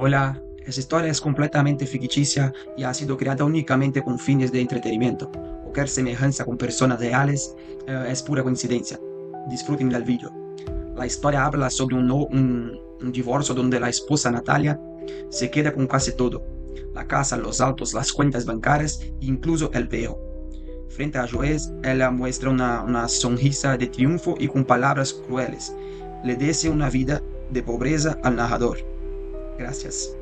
Hola, esa historia es completamente ficticia y ha sido creada únicamente con fines de entretenimiento. Cualquier semejanza con personas reales es pura coincidencia. Disfruten del vídeo. La historia habla sobre un divorcio donde la esposa Natalia se queda con casi todo: la casa, los autos, las cuentas bancarias e incluso el veo. Frente a Joes, ella muestra una sonrisa de triunfo y con palabras crueles le desea una vida de pobreza al narrador. Gracias.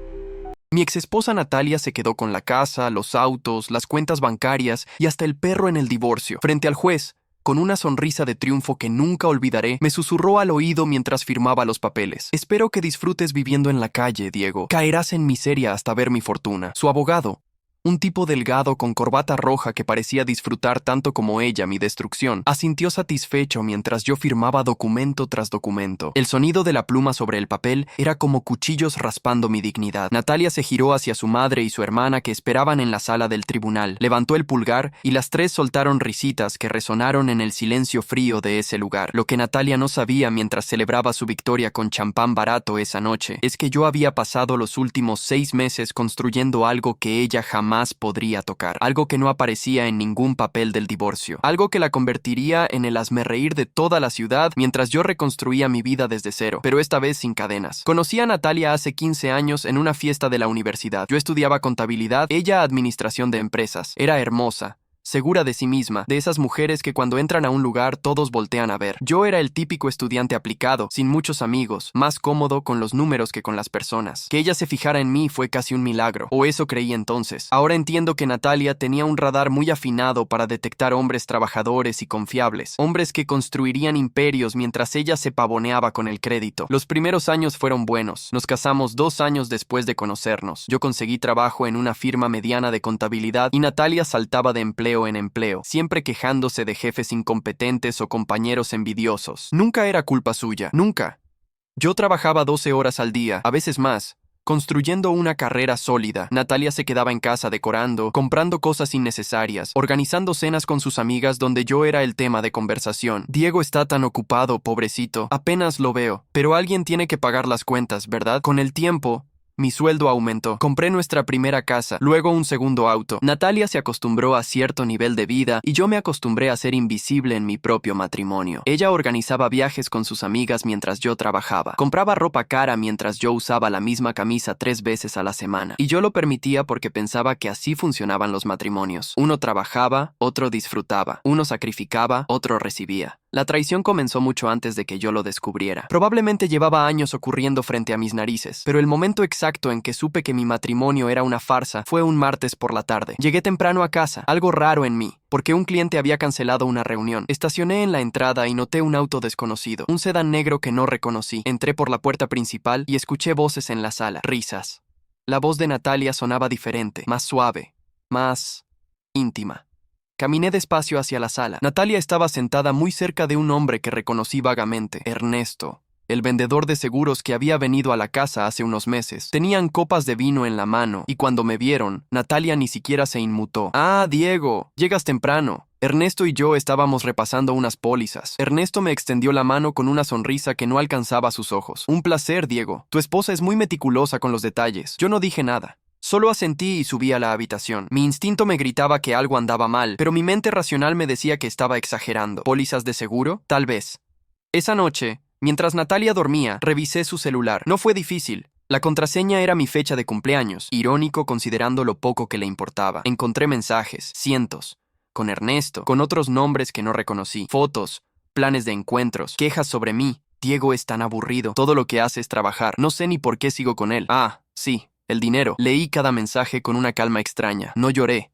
Mi exesposa Natalia se quedó con la casa, los autos, las cuentas bancarias y hasta el perro en el divorcio. Frente al juez, con una sonrisa de triunfo que nunca olvidaré, me susurró al oído mientras firmaba los papeles. Espero que disfrutes viviendo en la calle, Diego. Caerás en miseria hasta ver mi fortuna. Su abogado, un tipo delgado con corbata roja que parecía disfrutar tanto como ella mi destrucción, asintió satisfecho mientras yo firmaba documento tras documento. El sonido de la pluma sobre el papel era como cuchillos raspando mi dignidad. Natalia se giró hacia su madre y su hermana que esperaban en la sala del tribunal, levantó el pulgar y las tres soltaron risitas que resonaron en el silencio frío de ese lugar. Lo que Natalia no sabía mientras celebraba su victoria con champán barato esa noche es que yo había pasado los últimos 6 meses construyendo algo que ella jamás podría tocar, algo que no aparecía en ningún papel del divorcio, algo que la convertiría en el hazmerreír de toda la ciudad mientras yo reconstruía mi vida desde cero, pero esta vez sin cadenas. Conocí a Natalia hace 15 años en una fiesta de la universidad. Yo estudiaba contabilidad, ella administración de empresas. Era hermosa, segura de sí misma, de esas mujeres que cuando entran a un lugar todos voltean a ver. Yo era el típico estudiante aplicado, sin muchos amigos, más cómodo con los números que con las personas. Que ella se fijara en mí fue casi un milagro, o eso creí entonces. Ahora entiendo que Natalia tenía un radar muy afinado para detectar hombres trabajadores y confiables, hombres que construirían imperios mientras ella se pavoneaba con el crédito. Los primeros años fueron buenos. Nos casamos 2 años después de conocernos. Yo conseguí trabajo en una firma mediana de contabilidad y Natalia saltaba de empleo en empleo, siempre quejándose de jefes incompetentes o compañeros envidiosos. Nunca era culpa suya, nunca. Yo trabajaba 12 horas al día, a veces más, construyendo una carrera sólida. Natalia se quedaba en casa decorando, comprando cosas innecesarias, organizando cenas con sus amigas donde yo era el tema de conversación. Diego está tan ocupado, pobrecito, apenas lo veo. Pero alguien tiene que pagar las cuentas, ¿verdad? Con el tiempo, mi sueldo aumentó. Compré nuestra primera casa, luego un segundo auto. Natalia se acostumbró a cierto nivel de vida y yo me acostumbré a ser invisible en mi propio matrimonio. Ella organizaba viajes con sus amigas mientras yo trabajaba. Compraba ropa cara mientras yo usaba la misma camisa 3 veces a la semana. Y yo lo permitía porque pensaba que así funcionaban los matrimonios. Uno trabajaba, otro disfrutaba. Uno sacrificaba, otro recibía. La traición comenzó mucho antes de que yo lo descubriera. Probablemente llevaba años ocurriendo frente a mis narices, pero el momento exacto en que supe que mi matrimonio era una farsa fue un martes por la tarde. Llegué temprano a casa, algo raro en mí, porque un cliente había cancelado una reunión. Estacioné en la entrada y noté un auto desconocido, un sedán negro que no reconocí. Entré por la puerta principal y escuché voces en la sala, risas. La voz de Natalia sonaba diferente, más suave, más íntima. Caminé despacio hacia la sala. Natalia estaba sentada muy cerca de un hombre que reconocí vagamente, Ernesto, el vendedor de seguros que había venido a la casa hace unos meses. Tenían copas de vino en la mano, y cuando me vieron, Natalia ni siquiera se inmutó. «Ah, Diego, llegas temprano». Ernesto y yo estábamos repasando unas pólizas. Ernesto me extendió la mano con una sonrisa que no alcanzaba sus ojos. «Un placer, Diego. Tu esposa es muy meticulosa con los detalles». Yo no dije nada. Solo asentí y subí a la habitación. Mi instinto me gritaba que algo andaba mal, pero mi mente racional me decía que estaba exagerando. ¿Pólizas de seguro? Tal vez. Esa noche, mientras Natalia dormía, revisé su celular. No fue difícil. La contraseña era mi fecha de cumpleaños, irónico considerando lo poco que le importaba. Encontré mensajes, cientos, con Ernesto, con otros nombres que no reconocí, fotos, planes de encuentros, quejas sobre mí. Diego es tan aburrido. Todo lo que hace es trabajar. No sé ni por qué sigo con él. Ah, sí. El dinero. Leí cada mensaje con una calma extraña. No lloré,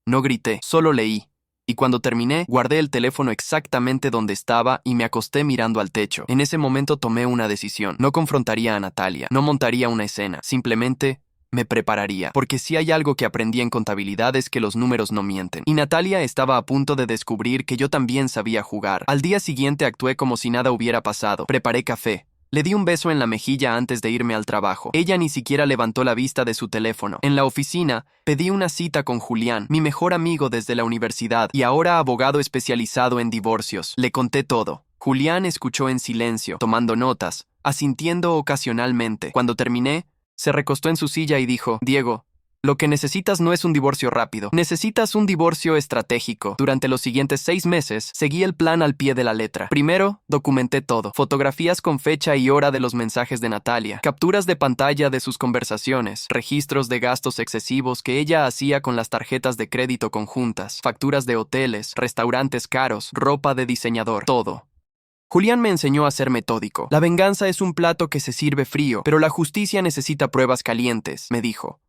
no grité, solo leí. Y cuando terminé, guardé el teléfono exactamente donde estaba y me acosté mirando al techo. En ese momento tomé una decisión. No confrontaría a Natalia, no montaría una escena, simplemente me prepararía. Porque si hay algo que aprendí en contabilidad es que los números no mienten. Y Natalia estaba a punto de descubrir que yo también sabía jugar. Al día siguiente actué como si nada hubiera pasado. Preparé café. Le di un beso en la mejilla antes de irme al trabajo. Ella ni siquiera levantó la vista de su teléfono. En la oficina, pedí una cita con Julián, mi mejor amigo desde la universidad y ahora abogado especializado en divorcios. Le conté todo. Julián escuchó en silencio, tomando notas, asintiendo ocasionalmente. Cuando terminé, Se recostó en su silla y dijo: Diego, lo que necesitas no es un divorcio rápido, necesitas un divorcio estratégico. Durante los siguientes 6 meses, seguí el plan al pie de la letra. Primero, documenté todo. Fotografías con fecha y hora de los mensajes de Natalia, capturas de pantalla de sus conversaciones, registros de gastos excesivos que ella hacía con las tarjetas de crédito conjuntas, facturas de hoteles, restaurantes caros, ropa de diseñador, todo. Julián me enseñó a ser metódico. La venganza es un plato que se sirve frío, pero la justicia necesita pruebas calientes, me dijo.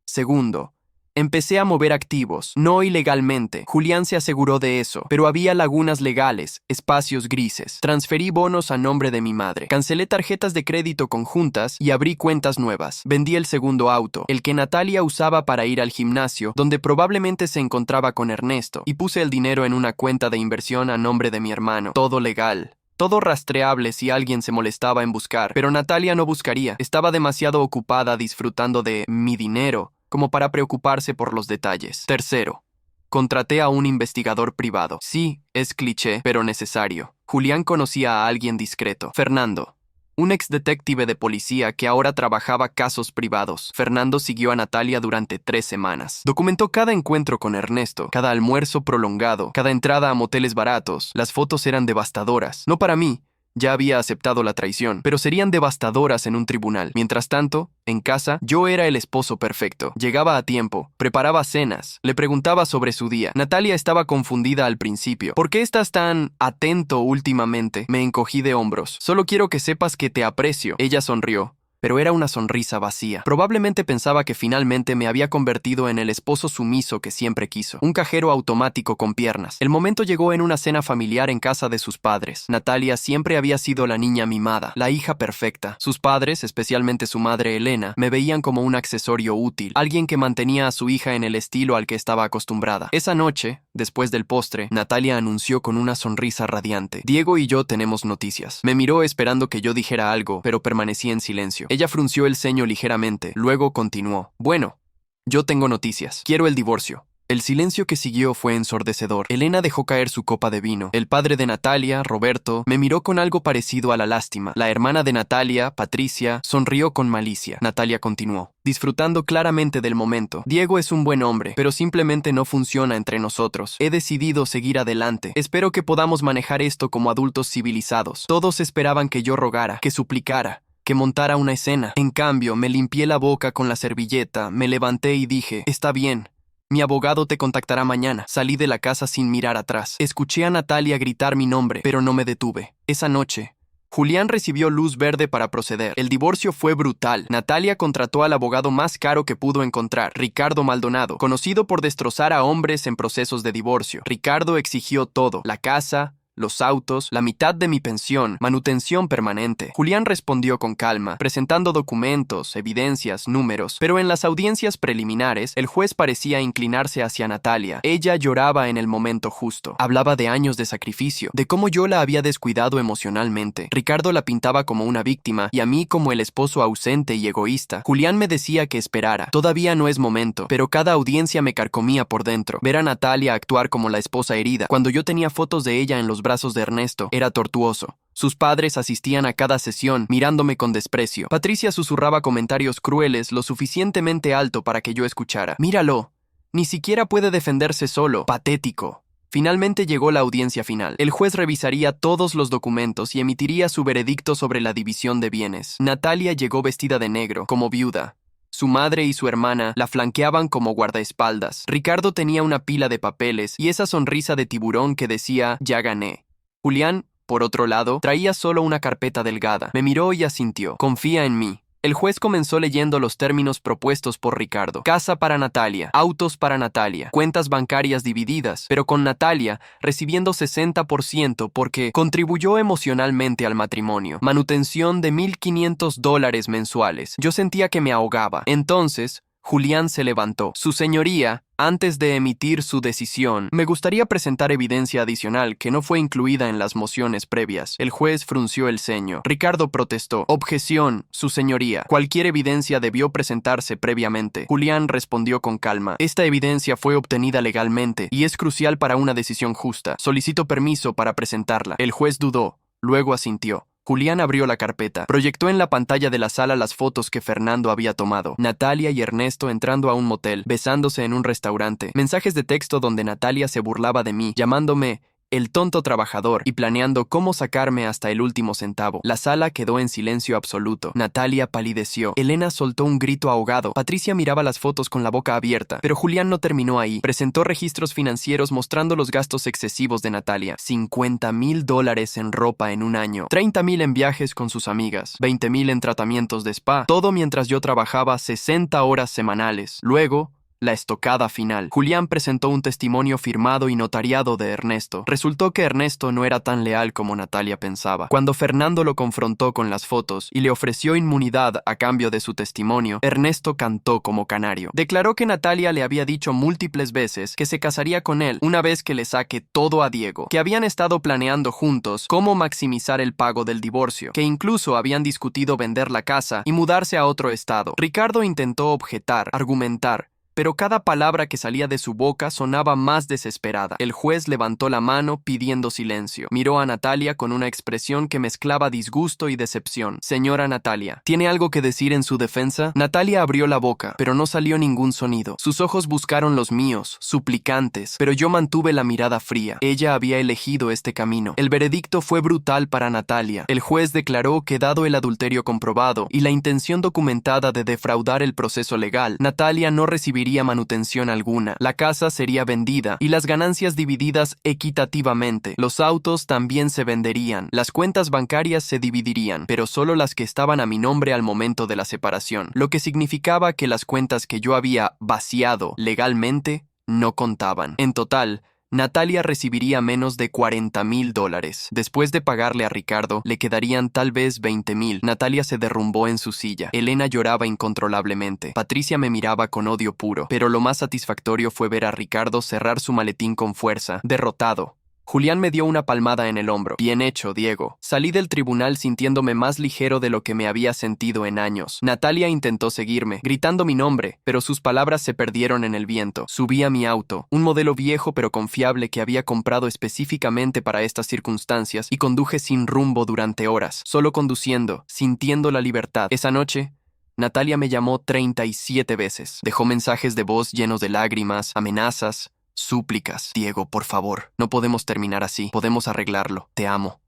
Segundo, empecé a mover activos, no ilegalmente. Julián se aseguró de eso, pero había lagunas legales, espacios grises. Transferí bonos a nombre de mi madre. Cancelé tarjetas de crédito conjuntas y abrí cuentas nuevas. Vendí el segundo auto, el que Natalia usaba para ir al gimnasio, donde probablemente se encontraba con Ernesto, y puse el dinero en una cuenta de inversión a nombre de mi hermano. Todo legal. Todo rastreable si alguien se molestaba en buscar, pero Natalia no buscaría. Estaba demasiado ocupada disfrutando de mi dinero como para preocuparse por los detalles. Tercero, contraté a un investigador privado. Sí, es cliché, pero necesario. Julián conocía a alguien discreto, Fernando, un ex detective de policía que ahora trabajaba casos privados. Fernando siguió a Natalia durante 3 semanas. Documentó cada encuentro con Ernesto, cada almuerzo prolongado, cada entrada a moteles baratos. Las fotos eran devastadoras. No para mí. Ya había aceptado la traición, pero serían devastadoras en un tribunal. Mientras tanto, en casa, yo era el esposo perfecto. Llegaba a tiempo, preparaba cenas, le preguntaba sobre su día. Natalia estaba confundida al principio. ¿Por qué estás tan atento últimamente? Me encogí de hombros. Solo quiero que sepas que te aprecio. Ella sonrió, pero era una sonrisa vacía. Probablemente pensaba que finalmente me había convertido en el esposo sumiso que siempre quiso. Un cajero automático con piernas. El momento llegó en una cena familiar en casa de sus padres. Natalia siempre había sido la niña mimada, la hija perfecta. Sus padres, especialmente su madre Elena, me veían como un accesorio útil, alguien que mantenía a su hija en el estilo al que estaba acostumbrada. Esa noche, después del postre, Natalia anunció con una sonrisa radiante: Diego y yo tenemos noticias. Me miró esperando que yo dijera algo, pero permanecí en silencio. Ella frunció el ceño ligeramente, luego continuó: Bueno, yo tengo noticias. Quiero el divorcio. El silencio que siguió fue ensordecedor. Elena dejó caer su copa de vino. El padre de Natalia, Roberto, me miró con algo parecido a la lástima. La hermana de Natalia, Patricia, sonrió con malicia. Natalia continuó, disfrutando claramente del momento: Diego es un buen hombre, pero simplemente no funciona entre nosotros. He decidido seguir adelante. Espero que podamos manejar esto como adultos civilizados. Todos esperaban que yo rogara, que suplicara, que montara una escena. En cambio, me limpié la boca con la servilleta, me levanté y dije: Está bien. Mi abogado te contactará mañana. Salí de la casa sin mirar atrás. Escuché a Natalia gritar mi nombre, pero no me detuve. Esa noche, Julián recibió luz verde para proceder. El divorcio fue brutal. Natalia contrató al abogado más caro que pudo encontrar, Ricardo Maldonado, conocido por destrozar a hombres en procesos de divorcio. Ricardo exigió todo: la casa, los autos, la mitad de mi pensión, manutención permanente. Julián respondió con calma, presentando documentos, evidencias, números, pero en las audiencias preliminares, el juez parecía inclinarse hacia Natalia. Ella lloraba en el momento justo. Hablaba de años de sacrificio, de cómo yo la había descuidado emocionalmente. Ricardo la pintaba como una víctima y a mí como el esposo ausente y egoísta. Julián me decía que esperara. Todavía no es momento, pero cada audiencia me carcomía por dentro. Ver a Natalia actuar como la esposa herida, cuando yo tenía fotos de ella en los brazos de Ernesto, era tortuoso. Sus padres asistían a cada sesión, mirándome con desprecio. Patricia susurraba comentarios crueles lo suficientemente alto para que yo escuchara. Míralo, ni siquiera puede defenderse solo. Patético. Finalmente llegó la audiencia final. El juez revisaría todos los documentos y emitiría su veredicto sobre la división de bienes. Natalia llegó vestida de negro, como viuda. Su madre y su hermana la flanqueaban como guardaespaldas. Ricardo tenía una pila de papeles y esa sonrisa de tiburón que decía: ya gané. Julián, por otro lado, traía solo una carpeta delgada. Me miró y asintió: confía en mí. El juez comenzó leyendo los términos propuestos por Ricardo. Casa para Natalia, autos para Natalia, cuentas bancarias divididas, pero con Natalia recibiendo 60% porque contribuyó emocionalmente al matrimonio. Manutención de $1,500 mensuales. Yo sentía que me ahogaba. Entonces, Julián se levantó. Su señoría, antes de emitir su decisión, me gustaría presentar evidencia adicional que no fue incluida en las mociones previas. El juez frunció el ceño. Ricardo protestó. Objeción, su señoría. Cualquier evidencia debió presentarse previamente. Julián respondió con calma: esta evidencia fue obtenida legalmente y es crucial para una decisión justa. Solicito permiso para presentarla. El juez dudó, luego asintió. Julián abrió la carpeta. Proyectó en la pantalla de la sala las fotos que Fernando había tomado. Natalia y Ernesto entrando a un motel, besándose en un restaurante. Mensajes de texto donde Natalia se burlaba de mí, llamándome el tonto trabajador y planeando cómo sacarme hasta el último centavo. La sala quedó en silencio absoluto. Natalia palideció. Elena soltó un grito ahogado. Patricia miraba las fotos con la boca abierta. Pero Julián no terminó ahí. Presentó registros financieros mostrando los gastos excesivos de Natalia. $50,000 en ropa en un año. 30,000 en viajes con sus amigas. 20,000 en tratamientos de spa. Todo mientras yo trabajaba 60 horas semanales. Luego, la estocada final. Julián presentó un testimonio firmado y notariado de Ernesto. Resultó que Ernesto no era tan leal como Natalia pensaba. Cuando Fernando lo confrontó con las fotos y le ofreció inmunidad a cambio de su testimonio, Ernesto cantó como canario. Declaró que Natalia le había dicho múltiples veces que se casaría con él una vez que le saque todo a Diego, que habían estado planeando juntos cómo maximizar el pago del divorcio, que incluso habían discutido vender la casa y mudarse a otro estado. Ricardo intentó objetar, argumentar, pero cada palabra que salía de su boca sonaba más desesperada. El juez levantó la mano pidiendo silencio. Miró a Natalia con una expresión que mezclaba disgusto y decepción. Señora Natalia, ¿tiene algo que decir en su defensa? Natalia abrió la boca, pero no salió ningún sonido. Sus ojos buscaron los míos, suplicantes, pero yo mantuve la mirada fría. Ella había elegido este camino. El veredicto fue brutal para Natalia. El juez declaró que dado el adulterio comprobado y la intención documentada de defraudar el proceso legal, Natalia no recibiría manutención alguna. La casa sería vendida y las ganancias divididas equitativamente. Los autos también se venderían. Las cuentas bancarias se dividirían, pero solo las que estaban a mi nombre al momento de la separación, lo que significaba que las cuentas que yo había vaciado legalmente no contaban. En total, Natalia recibiría menos de $40,000. Después de pagarle a Ricardo, le quedarían tal vez 20,000. Natalia se derrumbó en su silla. Elena lloraba incontrolablemente. Patricia me miraba con odio puro, pero lo más satisfactorio fue ver a Ricardo cerrar su maletín con fuerza, derrotado. Julián me dio una palmada en el hombro. Bien hecho, Diego. Salí del tribunal sintiéndome más ligero de lo que me había sentido en años. Natalia intentó seguirme, gritando mi nombre, pero sus palabras se perdieron en el viento. Subí a mi auto, un modelo viejo pero confiable que había comprado específicamente para estas circunstancias, y conduje sin rumbo durante horas, solo conduciendo, sintiendo la libertad. Esa noche, Natalia me llamó 37 veces. Dejó mensajes de voz llenos de lágrimas, amenazas, súplicas. Diego, por favor, no podemos terminar así. Podemos arreglarlo. Te amo.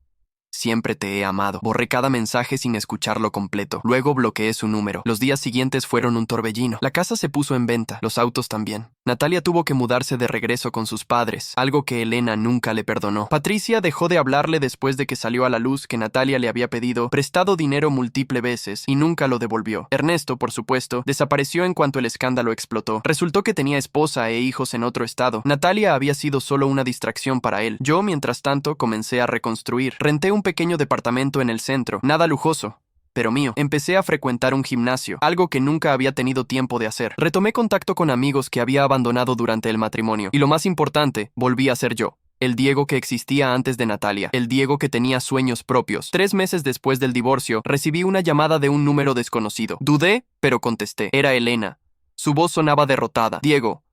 Siempre te he amado. Borré cada mensaje sin escucharlo completo. Luego bloqueé su número. Los días siguientes fueron un torbellino. La casa se puso en venta, los autos también. Natalia tuvo que mudarse de regreso con sus padres, algo que Elena nunca le perdonó. Patricia dejó de hablarle después de que salió a la luz que Natalia le había pedido prestado dinero múltiples veces y nunca lo devolvió. Ernesto, por supuesto, desapareció en cuanto el escándalo explotó. Resultó que tenía esposa e hijos en otro estado. Natalia había sido solo una distracción para él. Yo, mientras tanto, comencé a reconstruir. Renté un pequeño departamento en el centro, nada lujoso, pero mío. Empecé a frecuentar un gimnasio, algo que nunca había tenido tiempo de hacer. Retomé contacto con amigos que había abandonado durante el matrimonio. Y lo más importante, volví a ser yo. El Diego que existía antes de Natalia. El Diego que tenía sueños propios. 3 meses después del divorcio, recibí una llamada de un número desconocido. Dudé, pero contesté. Era Elena. Su voz sonaba derrotada. Diego,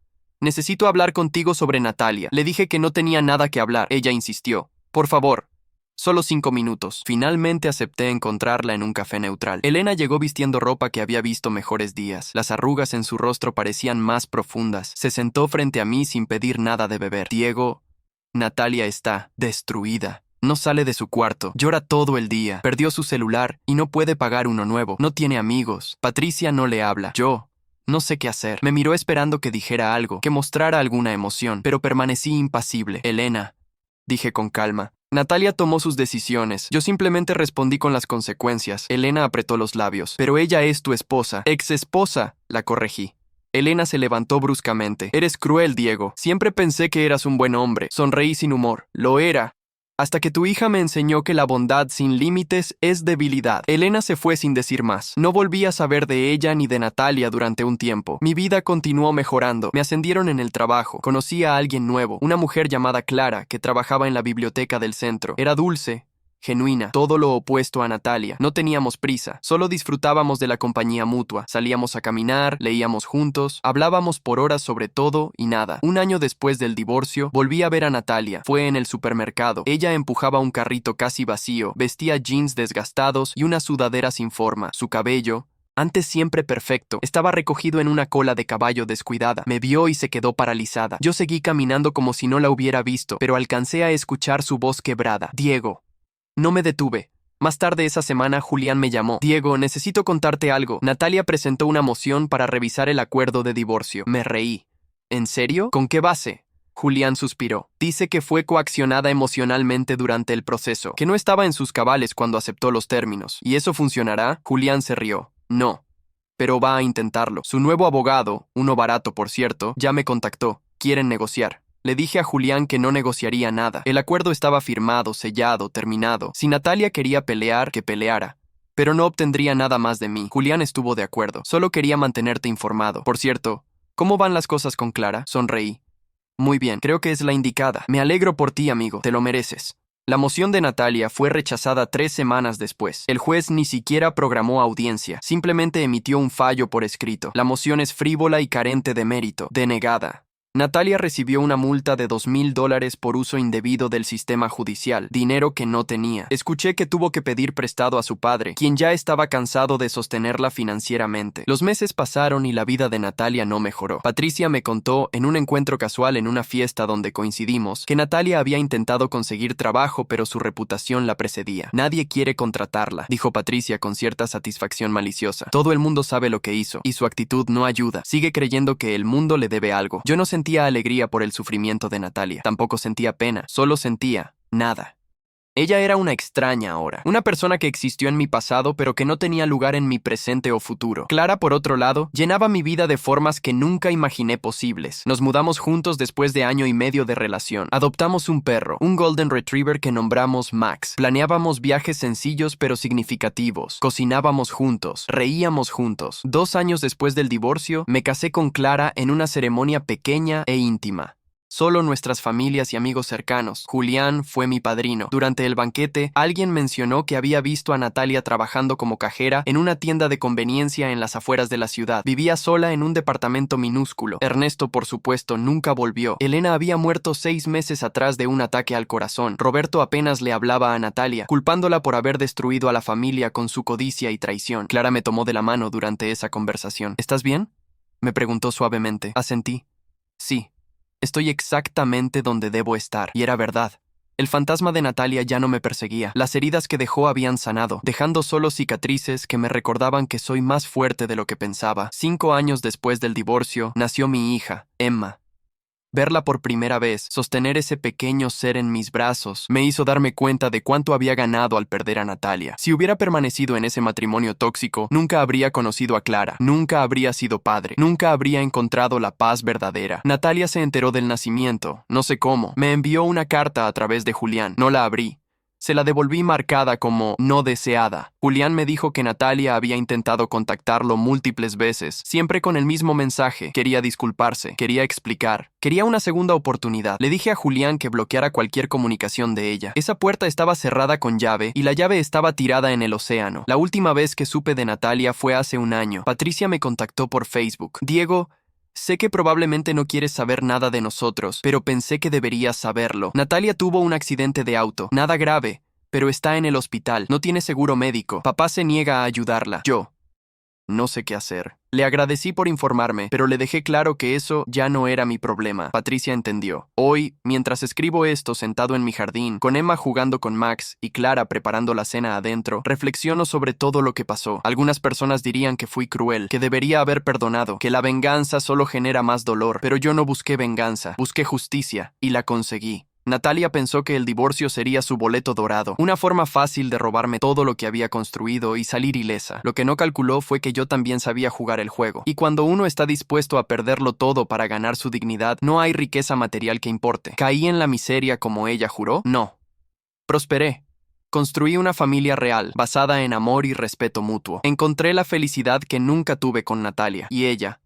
necesito hablar contigo sobre Natalia. Le dije que no tenía nada que hablar. Ella insistió. Por favor. Solo 5 minutos. Finalmente acepté encontrarla en un café neutral. Elena llegó vistiendo ropa que había visto mejores días. Las arrugas en su rostro parecían más profundas. Se sentó frente a mí sin pedir nada de beber. Diego, Natalia está destruida. No sale de su cuarto. Llora todo el día. Perdió su celular y no puede pagar uno nuevo. No tiene amigos. Patricia no le habla. Yo no sé qué hacer. Me miró esperando que dijera algo, que mostrara alguna emoción, pero permanecí impasible. Elena, dije con calma. Natalia tomó sus decisiones. Yo simplemente respondí con las consecuencias. Elena apretó los labios. Pero ella es tu esposa. Ex esposa, la corregí. Elena se levantó bruscamente. Eres cruel, Diego. Siempre pensé que eras un buen hombre. Sonreí sin humor. Lo era. Hasta que tu hija me enseñó que la bondad sin límites es debilidad. Elena se fue sin decir más. No volví a saber de ella ni de Natalia durante un tiempo. Mi vida continuó mejorando. Me ascendieron en el trabajo. Conocí a alguien nuevo, una mujer llamada Clara, que trabajaba en la biblioteca del centro. Era dulce, genuina, todo lo opuesto a Natalia. No teníamos prisa, solo disfrutábamos de la compañía mutua. Salíamos a caminar, leíamos juntos, hablábamos por horas sobre todo y nada. Un año después del divorcio, volví a ver a Natalia. Fue en el supermercado. Ella empujaba un carrito casi vacío, vestía jeans desgastados y una sudadera sin forma. Su cabello, antes siempre perfecto, estaba recogido en una cola de caballo descuidada. Me vio y se quedó paralizada. Yo seguí caminando como si no la hubiera visto, pero alcancé a escuchar su voz quebrada. Diego. No me detuve. Más tarde esa semana, Julián me llamó. Diego, necesito contarte algo. Natalia presentó una moción para revisar el acuerdo de divorcio. Me reí. ¿En serio? ¿Con qué base? Julián suspiró. Dice que fue coaccionada emocionalmente durante el proceso, que no estaba en sus cabales cuando aceptó los términos. ¿Y eso funcionará? Julián se rió. No. Pero va a intentarlo. Su nuevo abogado, uno barato por cierto, ya me contactó. Quieren negociar. Le dije a Julián que no negociaría nada. El acuerdo estaba firmado, sellado, terminado. Si Natalia quería pelear, que peleara. Pero no obtendría nada más de mí. Julián estuvo de acuerdo. Solo quería mantenerte informado. Por cierto, ¿cómo van las cosas con Clara? Sonreí. Muy bien, creo que es la indicada. Me alegro por ti, amigo. Te lo mereces. La moción de Natalia fue rechazada 3 semanas después. El juez ni siquiera programó audiencia, simplemente emitió un fallo por escrito. La moción es frívola y carente de mérito. Denegada. Natalia recibió una multa de $2,000 por uso indebido del sistema judicial, dinero que no tenía. Escuché que tuvo que pedir prestado a su padre, quien ya estaba cansado de sostenerla financieramente. Los meses pasaron y la vida de Natalia no mejoró. Patricia me contó, en un encuentro casual en una fiesta donde coincidimos, que Natalia había intentado conseguir trabajo, pero su reputación la precedía. Nadie quiere contratarla, dijo Patricia con cierta satisfacción maliciosa. Todo el mundo sabe lo que hizo, y su actitud no ayuda. Sigue creyendo que el mundo le debe algo. Yo no sentía alegría por el sufrimiento de Natalia. Tampoco sentía pena. Solo sentía nada. Ella era una extraña ahora. Una persona que existió en mi pasado pero que no tenía lugar en mi presente o futuro. Clara, por otro lado, llenaba mi vida de formas que nunca imaginé posibles. Nos mudamos juntos después de 1 año y medio de relación. Adoptamos un perro, un Golden Retriever que nombramos Max. Planeábamos viajes sencillos pero significativos. Cocinábamos juntos. Reíamos juntos. 2 años después del divorcio, me casé con Clara en una ceremonia pequeña e íntima. Solo nuestras familias y amigos cercanos. Julián fue mi padrino. Durante el banquete, alguien mencionó que había visto a Natalia trabajando como cajera en una tienda de conveniencia en las afueras de la ciudad. Vivía sola en un departamento minúsculo. Ernesto, por supuesto, nunca volvió. Elena había muerto 6 meses atrás de un ataque al corazón. Roberto apenas le hablaba a Natalia, culpándola por haber destruido a la familia con su codicia y traición. Clara me tomó de la mano durante esa conversación. ¿Estás bien?, me preguntó suavemente. Asentí. Sí. Estoy exactamente donde debo estar. Y era verdad. El fantasma de Natalia ya no me perseguía. Las heridas que dejó habían sanado, dejando solo cicatrices que me recordaban que soy más fuerte de lo que pensaba. 5 años después del divorcio, nació mi hija, Emma. Verla por primera vez, sostener ese pequeño ser en mis brazos, me hizo darme cuenta de cuánto había ganado al perder a Natalia. Si hubiera permanecido en ese matrimonio tóxico, nunca habría conocido a Clara, nunca habría sido padre, nunca habría encontrado la paz verdadera. Natalia se enteró del nacimiento, no sé cómo. Me envió una carta a través de Julián. No la abrí. Se la devolví marcada como no deseada. Julián me dijo que Natalia había intentado contactarlo múltiples veces, siempre con el mismo mensaje. Quería disculparse, quería explicar, quería una segunda oportunidad. Le dije a Julián que bloqueara cualquier comunicación de ella. Esa puerta estaba cerrada con llave y la llave estaba tirada en el océano. La última vez que supe de Natalia fue hace 1 año. Patricia me contactó por Facebook. Diego, sé que probablemente no quieres saber nada de nosotros, pero pensé que deberías saberlo. Natalia tuvo un accidente de auto, nada grave, pero está en el hospital, no tiene seguro médico. Papá se niega a ayudarla. Yo no sé qué hacer. Le agradecí por informarme, pero le dejé claro que eso ya no era mi problema. Patricia entendió. Hoy, mientras escribo esto sentado en mi jardín, con Emma jugando con Max y Clara preparando la cena adentro, reflexiono sobre todo lo que pasó. Algunas personas dirían que fui cruel, que debería haber perdonado, que la venganza solo genera más dolor, pero yo no busqué venganza, busqué justicia, y la conseguí. Natalia pensó que el divorcio sería su boleto dorado, una forma fácil de robarme todo lo que había construido y salir ilesa. Lo que no calculó fue que yo también sabía jugar el juego. Y cuando uno está dispuesto a perderlo todo para ganar su dignidad, no hay riqueza material que importe. ¿Caí en la miseria como ella juró? No. Prosperé. Construí una familia real, basada en amor y respeto mutuo. Encontré la felicidad que nunca tuve con Natalia, y ella,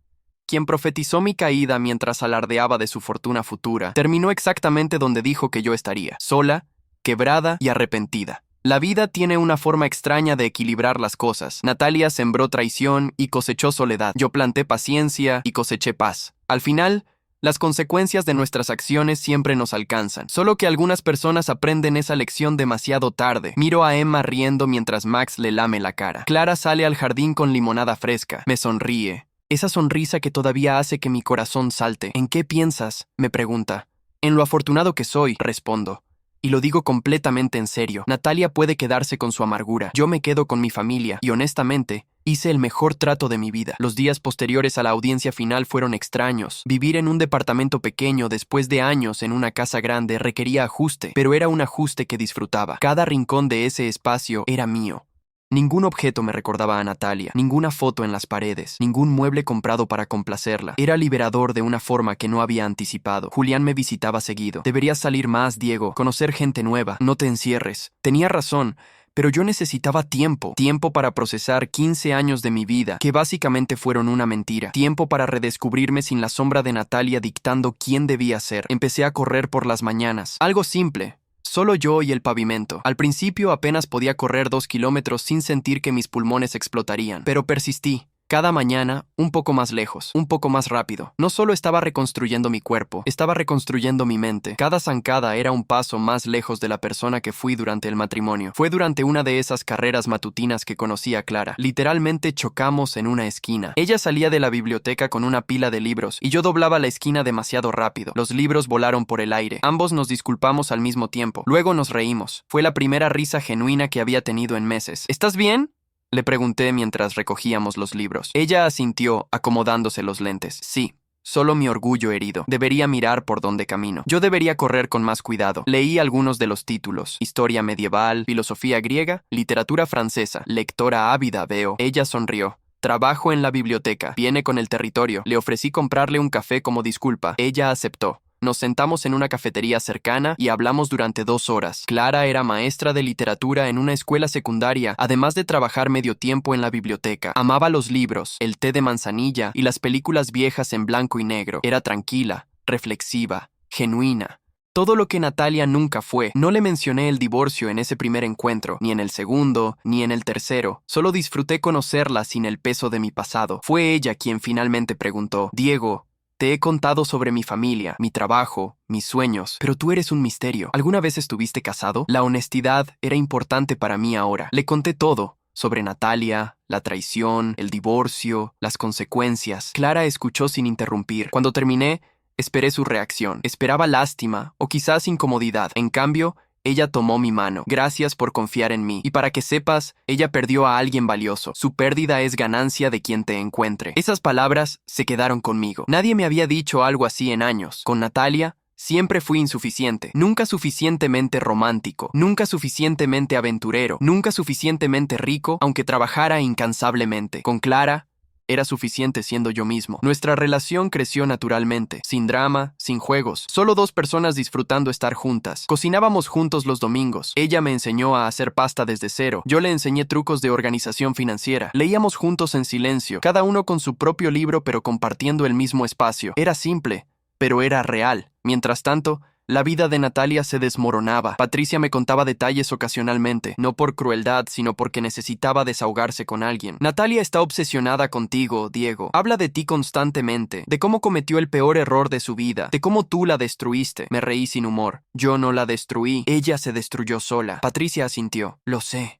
quien profetizó mi caída mientras alardeaba de su fortuna futura, terminó exactamente donde dijo que yo estaría, sola, quebrada y arrepentida. La vida tiene una forma extraña de equilibrar las cosas. Natalia sembró traición y cosechó soledad. Yo planté paciencia y coseché paz. Al final, las consecuencias de nuestras acciones siempre nos alcanzan. Solo que algunas personas aprenden esa lección demasiado tarde. Miro a Emma riendo mientras Max le lame la cara. Clara sale al jardín con limonada fresca. Me sonríe. Esa sonrisa que todavía hace que mi corazón salte. ¿En qué piensas?, me pregunta. En lo afortunado que soy, respondo. Y lo digo completamente en serio. Natalia puede quedarse con su amargura. Yo me quedo con mi familia. Y honestamente, hice el mejor trato de mi vida. Los días posteriores a la audiencia final fueron extraños. Vivir en un departamento pequeño después de años en una casa grande requería ajuste, pero era un ajuste que disfrutaba. Cada rincón de ese espacio era mío. Ningún objeto me recordaba a Natalia, ninguna foto en las paredes, ningún mueble comprado para complacerla. Era liberador de una forma que no había anticipado. Julián me visitaba seguido. Deberías salir más, Diego, conocer gente nueva, no te encierres. Tenía razón, pero yo necesitaba tiempo para procesar 15 años de mi vida, que básicamente fueron una mentira. Tiempo para redescubrirme sin la sombra de Natalia dictando quién debía ser. Empecé a correr por las mañanas. Algo simple. Solo yo y el pavimento. Al principio apenas podía correr 2 kilómetros sin sentir que mis pulmones explotarían, pero persistí. Cada mañana, un poco más lejos, un poco más rápido. No solo estaba reconstruyendo mi cuerpo, estaba reconstruyendo mi mente. Cada zancada era un paso más lejos de la persona que fui durante el matrimonio. Fue durante una de esas carreras matutinas que conocí a Clara. Literalmente chocamos en una esquina. Ella salía de la biblioteca con una pila de libros y yo doblaba la esquina demasiado rápido. Los libros volaron por el aire. Ambos nos disculpamos al mismo tiempo. Luego nos reímos. Fue la primera risa genuina que había tenido en meses. ¿Estás bien?, le pregunté mientras recogíamos los libros. Ella asintió, acomodándose los lentes. Sí, solo mi orgullo herido. Debería mirar por dónde camino. Yo debería correr con más cuidado. Leí algunos de los títulos. Historia medieval, filosofía griega, literatura francesa. Lectora ávida, veo. Ella sonrió. Trabajo en la biblioteca. Viene con el territorio. Le ofrecí comprarle un café como disculpa. Ella aceptó. Nos sentamos en una cafetería cercana y hablamos durante 2 horas. Clara era maestra de literatura en una escuela secundaria, además de trabajar medio tiempo en la biblioteca. Amaba los libros, el té de manzanilla y las películas viejas en blanco y negro. Era tranquila, reflexiva, genuina. Todo lo que Natalia nunca fue. No le mencioné el divorcio en ese primer encuentro, ni en el segundo, ni en el tercero. Solo disfruté conocerla sin el peso de mi pasado. Fue ella quien finalmente preguntó: Diego, te he contado sobre mi familia, mi trabajo, mis sueños, pero tú eres un misterio. ¿Alguna vez estuviste casado? La honestidad era importante para mí ahora. Le conté todo, sobre Natalia, la traición, el divorcio, las consecuencias. Clara escuchó sin interrumpir. Cuando terminé, esperé su reacción. Esperaba lástima o quizás incomodidad. En cambio, ella tomó mi mano. Gracias por confiar en mí. Y para que sepas, ella perdió a alguien valioso. Su pérdida es ganancia de quien te encuentre. Esas palabras se quedaron conmigo. Nadie me había dicho algo así en años. Con Natalia, siempre fui insuficiente. Nunca suficientemente romántico. Nunca suficientemente aventurero. Nunca suficientemente rico, aunque trabajara incansablemente. Con Clara, era suficiente siendo yo mismo. Nuestra relación creció naturalmente, sin drama, sin juegos. Solo 2 personas disfrutando estar juntas. Cocinábamos juntos los domingos. Ella me enseñó a hacer pasta desde cero. Yo le enseñé trucos de organización financiera. Leíamos juntos en silencio, cada uno con su propio libro pero compartiendo el mismo espacio. Era simple, pero era real. Mientras tanto, la vida de Natalia se desmoronaba. Patricia me contaba detalles ocasionalmente, no por crueldad, sino porque necesitaba desahogarse con alguien. Natalia está obsesionada contigo, Diego. Habla de ti constantemente, de cómo cometió el peor error de su vida, de cómo tú la destruiste. Me reí sin humor. Yo no la destruí, ella se destruyó sola. Patricia asintió. Lo sé.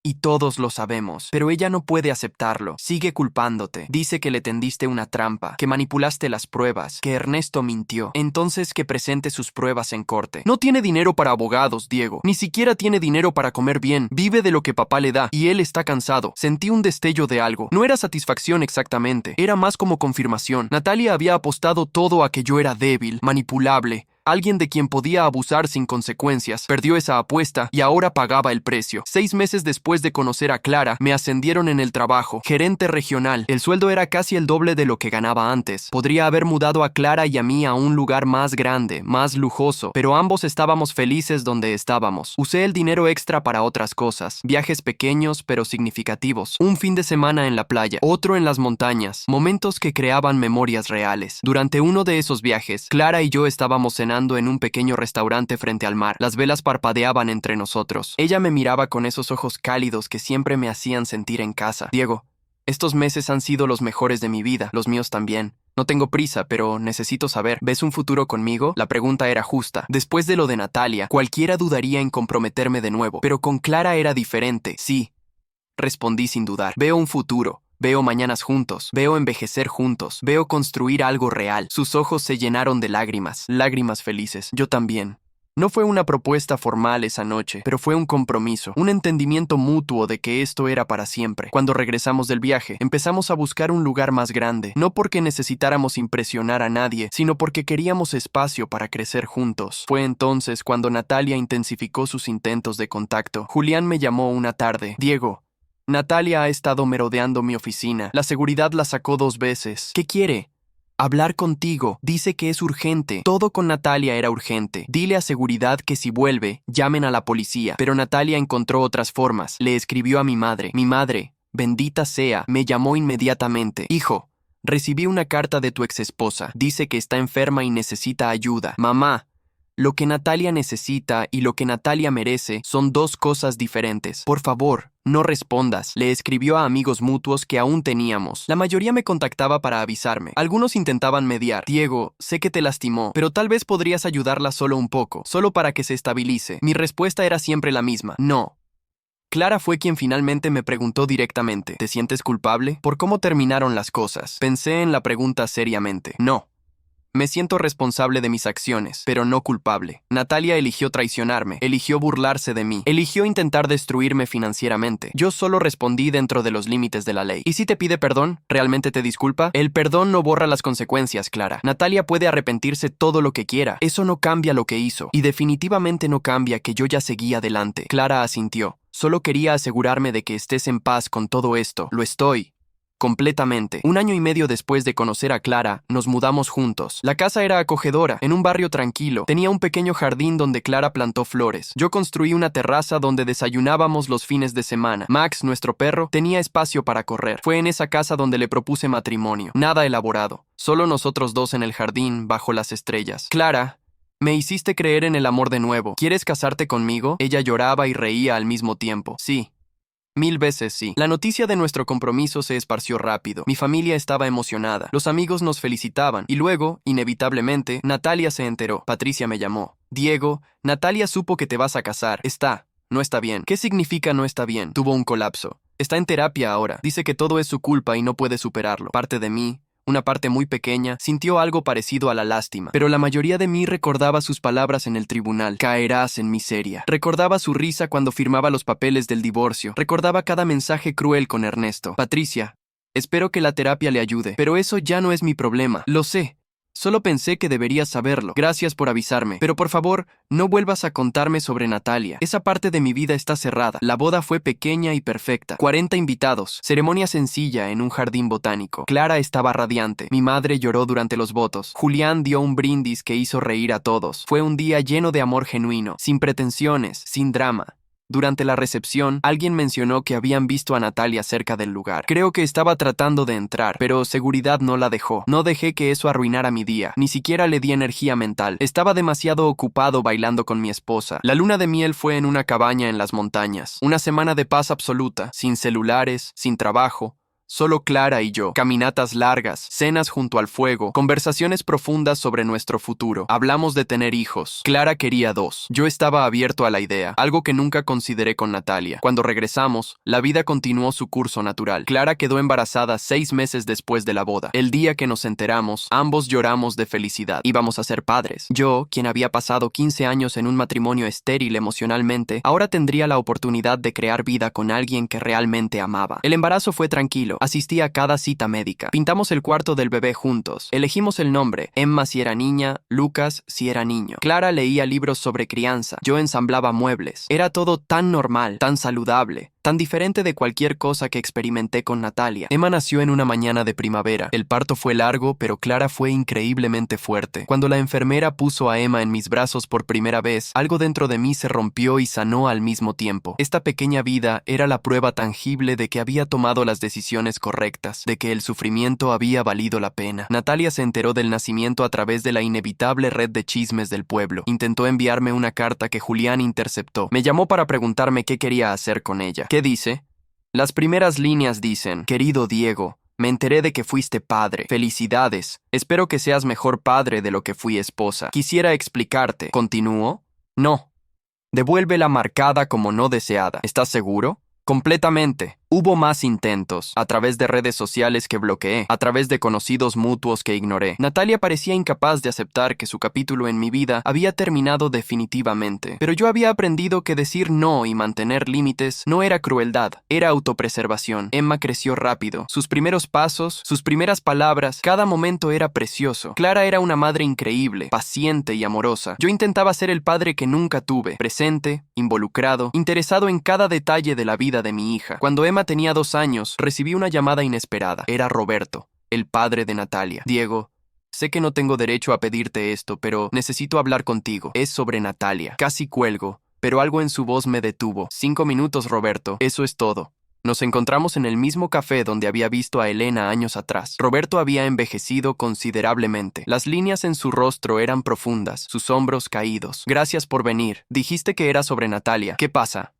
Y todos lo sabemos, pero ella no puede aceptarlo. Sigue culpándote. Dice que le tendiste una trampa, que manipulaste las pruebas, que Ernesto mintió. Entonces que presente sus pruebas en corte. No tiene dinero para abogados, Diego. Ni siquiera tiene dinero para comer bien. Vive de lo que papá le da, y él está cansado. Sentí un destello de algo. No era satisfacción exactamente, era más como confirmación. Natalia había apostado todo a que yo era débil, manipulable, alguien de quien podía abusar sin consecuencias. Perdió esa apuesta y ahora pagaba el precio. 6 meses después de conocer a Clara, me ascendieron en el trabajo, gerente regional. El sueldo era casi el doble de lo que ganaba antes. Podría haber mudado a Clara y a mí a un lugar más grande, más lujoso, pero ambos estábamos felices donde estábamos. Usé el dinero extra para otras cosas, viajes pequeños pero significativos. Un fin de semana en la playa, otro en las montañas, momentos que creaban memorias reales. Durante uno de esos viajes, Clara y yo estábamos cenando cenando en un pequeño restaurante frente al mar. Las velas parpadeaban entre nosotros. Ella me miraba con esos ojos cálidos que siempre me hacían sentir en casa. Diego, estos meses han sido los mejores de mi vida, los míos también. No tengo prisa, pero necesito saber, ¿ves un futuro conmigo? La pregunta era justa. Después de lo de Natalia, cualquiera dudaría en comprometerme de nuevo, pero con Clara era diferente. Sí, respondí sin dudar. Veo un futuro. Veo mañanas juntos, veo envejecer juntos, veo construir algo real. Sus ojos se llenaron de lágrimas, lágrimas felices. Yo también. No fue una propuesta formal esa noche, pero fue un compromiso, un entendimiento mutuo de que esto era para siempre. Cuando regresamos del viaje, empezamos a buscar un lugar más grande, no porque necesitáramos impresionar a nadie, sino porque queríamos espacio para crecer juntos. Fue entonces cuando Natalia intensificó sus intentos de contacto. Julián me llamó una tarde. Diego, Natalia ha estado merodeando mi oficina. La seguridad la sacó 2 veces. ¿Qué quiere? Hablar contigo. Dice que es urgente. Todo con Natalia era urgente. Dile a seguridad que si vuelve, llamen a la policía. Pero Natalia encontró otras formas. Le escribió a mi madre. Mi madre, bendita sea, me llamó inmediatamente. Hijo, recibí una carta de tu exesposa. Dice que está enferma y necesita ayuda. Mamá, lo que Natalia necesita y lo que Natalia merece son 2 cosas diferentes. Por favor, no respondas. Le escribió a amigos mutuos que aún teníamos. La mayoría me contactaba para avisarme. Algunos intentaban mediar. Diego, sé que te lastimó, pero tal vez podrías ayudarla solo un poco, solo para que se estabilice. Mi respuesta era siempre la misma. No. Clara fue quien finalmente me preguntó directamente. ¿Te sientes culpable? ¿Por cómo terminaron las cosas? Pensé en la pregunta seriamente. No. Me siento responsable de mis acciones, pero no culpable. Natalia eligió traicionarme, eligió burlarse de mí, eligió intentar destruirme financieramente. Yo solo respondí dentro de los límites de la ley. ¿Y si te pide perdón? ¿Realmente te disculpa? El perdón no borra las consecuencias, Clara. Natalia puede arrepentirse todo lo que quiera. Eso no cambia lo que hizo. Y definitivamente no cambia que yo ya seguía adelante. Clara asintió. Solo quería asegurarme de que estés en paz con todo esto. Lo estoy. Completamente. 1 año y medio después de conocer a Clara, nos mudamos juntos. La casa era acogedora, en un barrio tranquilo. Tenía un pequeño jardín donde Clara plantó flores. Yo construí una terraza donde desayunábamos los fines de semana. Max, nuestro perro, tenía espacio para correr. Fue en esa casa donde le propuse matrimonio. Nada elaborado. Solo nosotros 2 en el jardín, bajo las estrellas. Clara, me hiciste creer en el amor de nuevo. ¿Quieres casarte conmigo? Ella lloraba y reía al mismo tiempo. Sí. 1000 veces sí. La noticia de nuestro compromiso se esparció rápido. Mi familia estaba emocionada. Los amigos nos felicitaban. Y luego, inevitablemente, Natalia se enteró. Patricia me llamó. Diego, Natalia supo que te vas a casar. No está bien. ¿Qué significa no está bien? Tuvo un colapso. Está en terapia ahora. Dice que todo es su culpa y no puede superarlo. Parte de mí, una parte muy pequeña, sintió algo parecido a la lástima, pero la mayoría de mí recordaba sus palabras en el tribunal. Caerás en miseria. Recordaba su risa cuando firmaba los papeles del divorcio. Recordaba cada mensaje cruel con Ernesto. Patricia, espero que la terapia le ayude, pero eso ya no es mi problema. Lo sé. Solo pensé que deberías saberlo. Gracias por avisarme. Pero por favor, no vuelvas a contarme sobre Natalia. Esa parte de mi vida está cerrada. La boda fue pequeña y perfecta. 40 invitados. Ceremonia sencilla en un jardín botánico. Clara estaba radiante. Mi madre lloró durante los votos. Julián dio un brindis que hizo reír a todos. Fue un día lleno de amor genuino, sin pretensiones, sin drama. Durante la recepción, alguien mencionó que habían visto a Natalia cerca del lugar. Creo que estaba tratando de entrar, pero seguridad no la dejó. No dejé que eso arruinara mi día. Ni siquiera le di energía mental. Estaba demasiado ocupado bailando con mi esposa. La luna de miel fue en una cabaña en las montañas. Una semana de paz absoluta, sin celulares, sin trabajo. Solo Clara y yo. Caminatas largas, cenas junto al fuego, conversaciones profundas sobre nuestro futuro. Hablamos de tener hijos. Clara quería 2. Yo estaba abierto a la idea, algo que nunca consideré con Natalia. Cuando regresamos, la vida continuó su curso natural. Clara quedó embarazada 6 meses después de la boda. El día que nos enteramos, ambos lloramos de felicidad. Íbamos a ser padres. Yo, quien había pasado 15 años en un matrimonio estéril emocionalmente, ahora tendría la oportunidad de crear vida con alguien que realmente amaba. El embarazo fue tranquilo. Asistí a cada cita médica. Pintamos el cuarto del bebé juntos. Elegimos el nombre. Emma si era niña, Lucas si era niño. Clara leía libros sobre crianza. Yo ensamblaba muebles. Era todo tan normal, tan saludable. tan diferente de cualquier cosa que experimenté con Natalia. Emma nació en una mañana de primavera. El parto fue largo, pero Clara fue increíblemente fuerte. Cuando la enfermera puso a Emma en mis brazos por primera vez, algo dentro de mí se rompió y sanó al mismo tiempo. Esta pequeña vida era la prueba tangible de que había tomado las decisiones correctas, de que el sufrimiento había valido la pena. Natalia se enteró del nacimiento a través de la inevitable red de chismes del pueblo. Intentó enviarme una carta que Julián interceptó. Me llamó para preguntarme qué quería hacer con ella. ¿Qué dice? Las primeras líneas dicen: querido Diego, me enteré de que fuiste padre. Felicidades. Espero que seas mejor padre de lo que fui esposa. Quisiera explicarte. ¿Continúo? No. Devuélvela marcada como no deseada. ¿Estás seguro? Completamente. Hubo más intentos, a través de redes sociales que bloqueé, a través de conocidos mutuos que ignoré. Natalia parecía incapaz de aceptar que su capítulo en mi vida había terminado definitivamente. Pero yo había aprendido que decir no y mantener límites no era crueldad, era autopreservación. Emma creció rápido. Sus primeros pasos, sus primeras palabras, cada momento era precioso. Clara era una madre increíble, paciente y amorosa. Yo intentaba ser el padre que nunca tuve, presente, involucrado, interesado en cada detalle de la vida de mi hija. Cuando Emma tenía 2 años, recibí una llamada inesperada. Era Roberto, el padre de Natalia. Diego, sé que no tengo derecho a pedirte esto, pero necesito hablar contigo. Es sobre Natalia. Casi cuelgo, pero algo en su voz me detuvo. 5 minutos, Roberto. Eso es todo. Nos encontramos en el mismo café donde había visto a Elena años atrás. Roberto había envejecido considerablemente. Las líneas en su rostro eran profundas, sus hombros caídos. Gracias por venir. Dijiste que era sobre Natalia. ¿Qué pasa?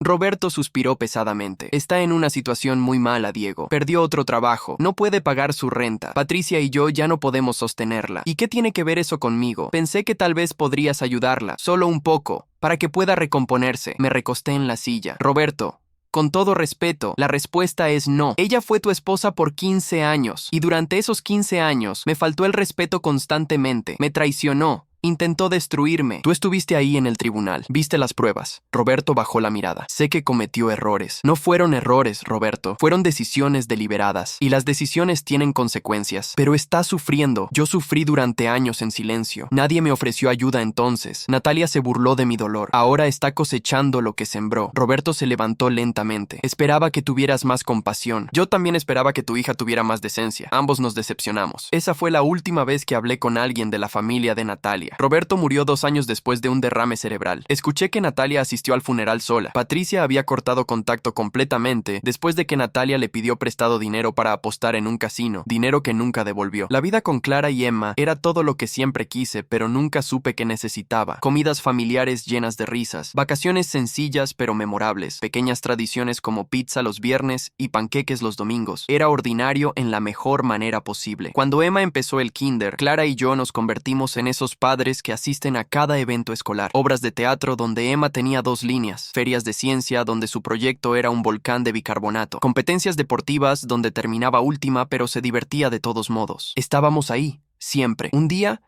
Roberto suspiró pesadamente. Está en una situación muy mala, Diego. Perdió otro trabajo. No puede pagar su renta. Patricia y yo ya no podemos sostenerla. ¿Y qué tiene que ver eso conmigo? Pensé que tal vez podrías ayudarla. Solo un poco. Para que pueda recomponerse. Me recosté en la silla. Roberto, con todo respeto, la respuesta es no. Ella fue tu esposa por 15 años. Y durante esos 15 años me faltó el respeto constantemente. Me traicionó. Intentó destruirme. Tú estuviste ahí en el tribunal. Viste las pruebas. Roberto bajó la mirada. Sé que cometió errores. No fueron errores, Roberto. Fueron decisiones deliberadas. Y las decisiones tienen consecuencias. Pero está sufriendo. Yo sufrí durante años en silencio. Nadie me ofreció ayuda entonces. Natalia se burló de mi dolor. Ahora está cosechando lo que sembró. Roberto se levantó lentamente. Esperaba que tuvieras más compasión. Yo también esperaba que tu hija tuviera más decencia. Ambos nos decepcionamos. Esa fue la última vez que hablé con alguien de la familia de Natalia. Roberto murió 2 años después de un derrame cerebral. Escuché que Natalia asistió al funeral sola. Patricia había cortado contacto completamente después de que Natalia le pidió prestado dinero para apostar en un casino, dinero que nunca devolvió. La vida con Clara y Emma era todo lo que siempre quise, pero nunca supe que necesitaba. Comidas familiares llenas de risas, vacaciones sencillas pero memorables, pequeñas tradiciones como pizza los viernes y panqueques los domingos. Era ordinario en la mejor manera posible. Cuando Emma empezó el kinder, Clara y yo nos convertimos en esos padres que asisten a cada evento escolar, obras de teatro donde Emma tenía 2 líneas, ferias de ciencia donde su proyecto era un volcán de bicarbonato, competencias deportivas donde terminaba última pero se divertía de todos modos. Estábamos ahí, siempre. Un día,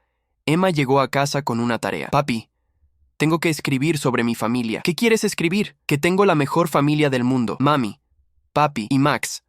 Emma llegó a casa con una tarea. Papi, tengo que escribir sobre mi familia. ¿Qué quieres escribir? Que tengo la mejor familia del mundo. Mami, papi y Max.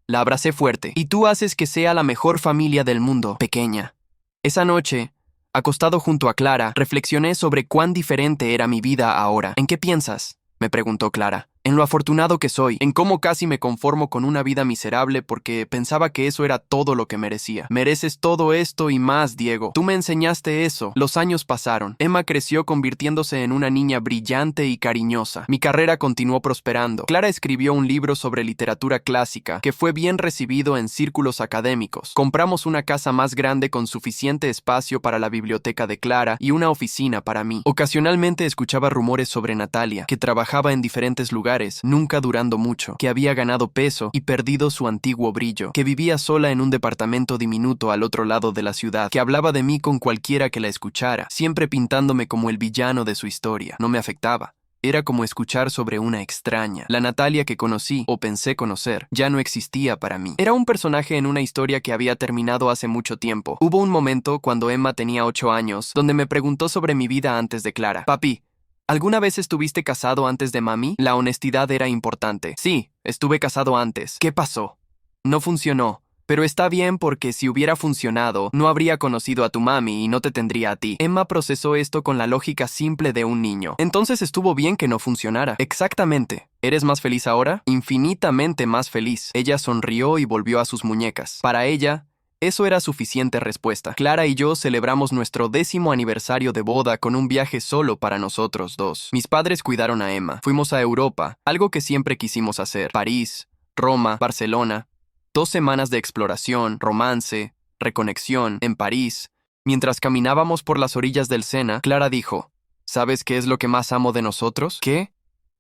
La abracé fuerte. Y tú haces que sea la mejor familia del mundo, pequeña. Esa noche, acostado junto a Clara, reflexioné sobre cuán diferente era mi vida ahora. ¿En qué piensas?, me preguntó Clara. En lo afortunado que soy, en cómo casi me conformo con una vida miserable porque pensaba que eso era todo lo que merecía. Mereces todo esto y más, Diego. Tú me enseñaste eso. Los años pasaron. Emma creció convirtiéndose en una niña brillante y cariñosa. Mi carrera continuó prosperando. Clara escribió un libro sobre literatura clásica que fue bien recibido en círculos académicos. Compramos una casa más grande con suficiente espacio para la biblioteca de Clara y una oficina para mí. Ocasionalmente escuchaba rumores sobre Natalia, que trabajaba en diferentes lugares, nunca durando mucho, que había ganado peso y perdido su antiguo brillo, que vivía sola en un departamento diminuto al otro lado de la ciudad, que hablaba de mí con cualquiera que la escuchara, siempre pintándome como el villano de su historia. No me afectaba. Era como escuchar sobre una extraña. La Natalia que conocí, o pensé conocer, ya no existía para mí. Era un personaje en una historia que había terminado hace mucho tiempo. Hubo un momento, cuando Emma tenía 8 años, donde me preguntó sobre mi vida antes de Clara. Papi, ¿alguna vez estuviste casado antes de mami? La honestidad era importante. Sí, estuve casado antes. ¿Qué pasó? No funcionó. Pero está bien porque si hubiera funcionado, no habría conocido a tu mami y no te tendría a ti. Emma procesó esto con la lógica simple de un niño. Entonces estuvo bien que no funcionara. Exactamente. ¿Eres más feliz ahora? Infinitamente más feliz. Ella sonrió y volvió a sus muñecas. Para ella, eso era suficiente respuesta. Clara y yo celebramos nuestro 10º aniversario de boda con un viaje solo para nosotros dos. Mis padres cuidaron a Emma. Fuimos a Europa, algo que siempre quisimos hacer. París, Roma, Barcelona. 2 semanas de exploración, romance, reconexión en París. Mientras caminábamos por las orillas del Sena, Clara dijo, ¿sabes qué es lo que más amo de nosotros? ¿Qué?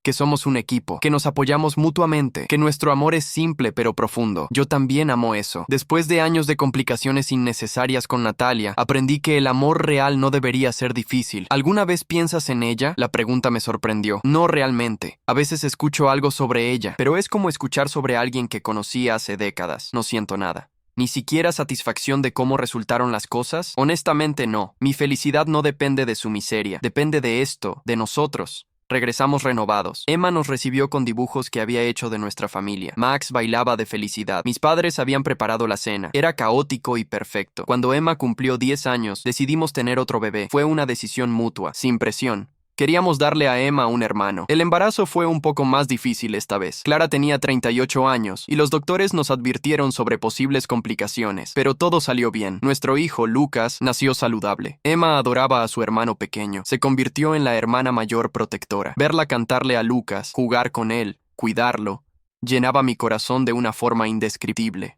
Que somos un equipo, que nos apoyamos mutuamente, que nuestro amor es simple pero profundo. Yo también amo eso. Después de años de complicaciones innecesarias con Natalia, aprendí que el amor real no debería ser difícil. ¿Alguna vez piensas en ella? La pregunta me sorprendió. No realmente. A veces escucho algo sobre ella, pero es como escuchar sobre alguien que conocí hace décadas. No siento nada. ¿Ni siquiera satisfacción de cómo resultaron las cosas? Honestamente no. Mi felicidad no depende de su miseria. Depende de esto, de nosotros. Regresamos renovados. Emma nos recibió con dibujos que había hecho de nuestra familia. Max bailaba de felicidad. Mis padres habían preparado la cena. Era caótico y perfecto. Cuando Emma cumplió 10 años, decidimos tener otro bebé. Fue una decisión mutua, sin presión. Queríamos darle a Emma un hermano. El embarazo fue un poco más difícil esta vez. Clara tenía 38 años y los doctores nos advirtieron sobre posibles complicaciones, pero todo salió bien. Nuestro hijo, Lucas, nació saludable. Emma adoraba a su hermano pequeño. Se convirtió en la hermana mayor protectora. Verla cantarle a Lucas, jugar con él, cuidarlo, llenaba mi corazón de una forma indescriptible.